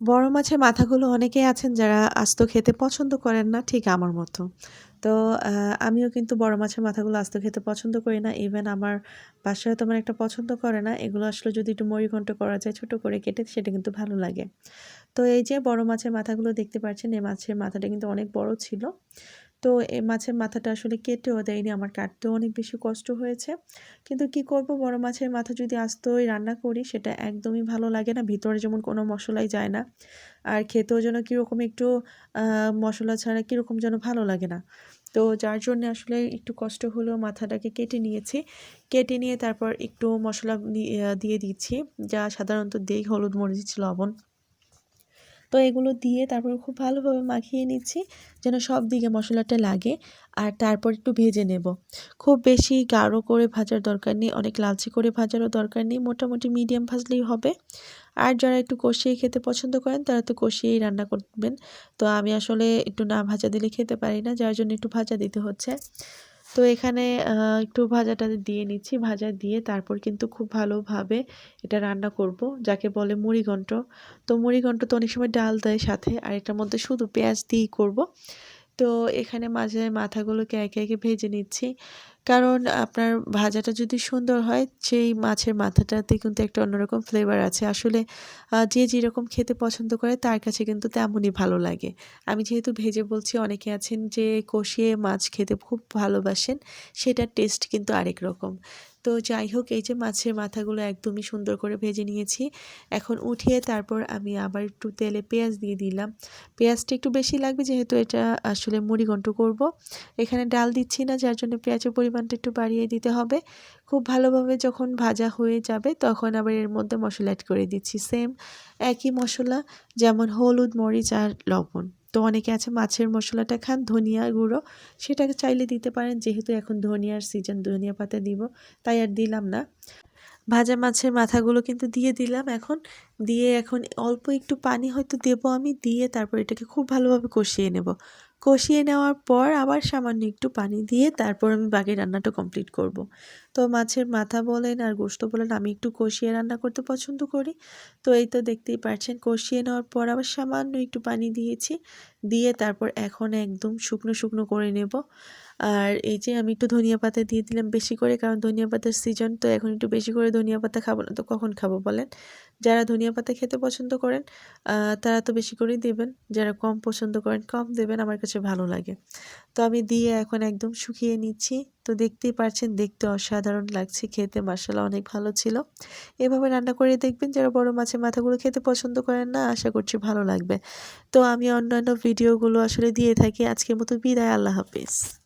বড় মাছের মাথাগুলো অনেকেই আছেন যারা আস্ত খেতে পছন্দ করেন না, ঠিক আমার মতো। তো আ আমিও কিন্তু বড় মাছের মাথাগুলো আস্ত খেতে পছন্দ করি না। ইভেন আমার বাসায়ও তেমন একটা পছন্দ করে না। এগুলো আসলে যদি একটু মরিঘন্ট করা যায় ছোট করে কেটে, সেটা কিন্তু ভালো লাগে। তো এই যে বড় মাছের মাথাগুলো দেখতে পাচ্ছেন, এই মাছের মাথাটা কিন্তু অনেক বড় ছিল। তো এই মাছের মাথাটা আসলে কেটেও দেয়নি, আমার কাটতেও অনেক বেশি কষ্ট হয়েছে। কিন্তু কি করব, বড় মাছের মাথা যদি আস্তই রান্না করি সেটা একদমই ভালো লাগে না। ভিতরে যেমন কোনো মসলাই যায় না। আর খেতেও যেন কীরকম একটু আ মসলা ছাড়া কীরকম যেন ভালো লাগে না। তো যার জন্যে আসলে একটু কষ্ট হলেও মাথাটাকে কেটে নিয়েছি। কেটে নিয়ে তারপর একটু মসলা দিয়ে দিচ্ছি। যা সাধারণত দেই, হলুদ, মরিচ, লবণ। তো এগুলো দিয়ে তারপর খুব ভালোভাবে মাখিয়ে নিচ্ছি যেন সব দিকে মশলাটা লাগে। আর তারপর একটু ভেজে নেব। খুব বেশি গাঢ় করে ভাজার দরকার নেই, অনেক লালচে করে ভাজারও দরকার নেই। মোটামুটি মিডিয়াম ভাজলেই হবে। আর যারা একটু কষিয়ে খেতে পছন্দ করেন তারা তো কষিয়েই রান্না করবেন। তো আমি আসলে একটু না ভাজা দিলে খেতে পারি না, যার জন্য একটু ভাজা দিতে হচ্ছে। তো এখানে একটু ভাজাটা দিয়ে নিচ্ছি। ভাজা দিয়ে তারপর কিন্তু খুব ভালোভাবে এটা রান্না করব, যাকে বলে মুড়িঘন্ট। তো মুড়িঘন্ট তো অনেক সময় ডাল দেয় সাথে, আর এটার মধ্যে শুধু পেঁয়াজ দিয়েই করব। তো এখানে মাঝে মাথাগুলোকে একে একে ভেজে নিচ্ছি। কারণ আপনার ভাজাটা যদি সুন্দর হয়, সেই মাছের মাথাটাতে কিন্তু একটা অন্যরকম ফ্লেভার আছে। আসলে যে যেরকম খেতে পছন্দ করে তার কাছে কিন্তু তেমনই ভালো লাগে। আমি যেহেতু ভেজে বলছি, অনেকে আছেন যে কষিয়ে মাছ খেতে খুব ভালোবাসেন, সেটার টেস্ট কিন্তু আরেক রকম। তো যাই হোক, এই যে মাছের মাথাগুলো একদমই সুন্দর করে ভেজে নিয়েছি। এখন উঠিয়ে তারপর আমি আবার একটু তেলে পেঁয়াজ দিয়ে দিলাম। পেঁয়াজটা একটু বেশি লাগবে, যেহেতু এটা আসলে মুড়িঘন্ট করব। এখানে ডাল দিচ্ছি না, যার জন্য পেঁয়াজের পরিমাণটা একটু বাড়িয়ে দিতে হবে। খুব ভালোভাবে যখন ভাজা হয়ে যাবে তখন আবার এর মধ্যে মশলা এড করে দিচ্ছি। সেম একই মশলা, যেমন হলুদ, মরিচ আর লবণ। তো অনেকে আছে মাছের মশলাটা খান, ধনিয়া গুঁড়ো, সেটাকে চাইলে দিতে পারেন। যেহেতু এখন ধনিয়ার সিজন, ধনিয়া পাতা দিব, তাই আর দিলাম না। ভাজা মাছের মাথাগুলো কিন্তু দিয়ে দিলাম এখন। দিয়ে এখন অল্প একটু পানি হয়তো দেবো আমি, দিয়ে তারপর এটাকে খুব ভালোভাবে কষিয়ে নেব। কষিয়ে নেওয়ার পর আবার সামান্য একটু পানি দিয়ে তারপর আমি বাকি রান্নাটা কমপ্লিট করব। তো মাছের মাথা বলেন আর গোশত বলেন, আমি একটু কষিয়ে রান্না করতে পছন্দ করি। তো এই তো দেখতেই পাচ্ছেন, কষিয়ে নেওয়ার পর আবার সামান্য একটু পানি দিয়েছি। দিয়ে তারপর এখন একদম শুকনো শুকনো করে নেব। আর এই যে আমি একটু ধনিয়া পাতা দিয়ে দিলাম বেশি করে, কারণ ধনিয়া পাতার সিজন, তো এখন একটু বেশি করে ধনিয়া পাতা খাবো না তো কখন খাবো বলেন? যারা ধনিয়া পাতা খেতে পছন্দ করেন তারা তো বেশি করেই দেবেন। যারা কম পছন্দ করেন কম দেবেন, আমার কাছে ভালো লাগে। তো আমি দিয়ে এখন একদম শুকিয়ে নিচ্ছি। তো দেখতেই পাচ্ছেন, দেখতে অসাধারণ লাগছে, খেতে মাশাআল্লাহ অনেক ভালো ছিল। এভাবে রান্না করে দেখবেন, যারা বড় মাছের মাথাগুলো খেতে পছন্দ করেন না, আশা করছি ভালো লাগবে। তো আমি অন্যান্য ভিডিওগুলো আসলে দিয়ে থাকি। আজকের মতো বিদায়, আল্লাহ হাফেজ।